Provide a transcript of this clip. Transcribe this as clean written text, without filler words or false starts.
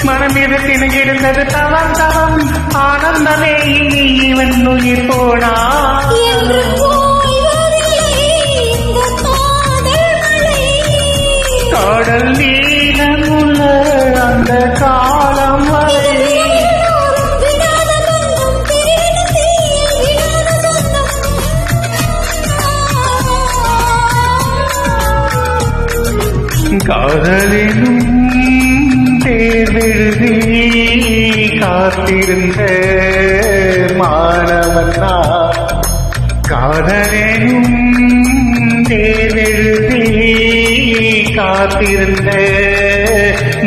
மனம் எதிர்த்து இருந்தது தவம் தவம் ஆனந்தமே இனி இவன் உயிர் போனா காடல் நீளமுள்ள அந்த காலம் காதலினும் தேர்வெழுதி காத்திருந்த மாணவனா காதலினும் தேர்வெழுதி காத்திருந்த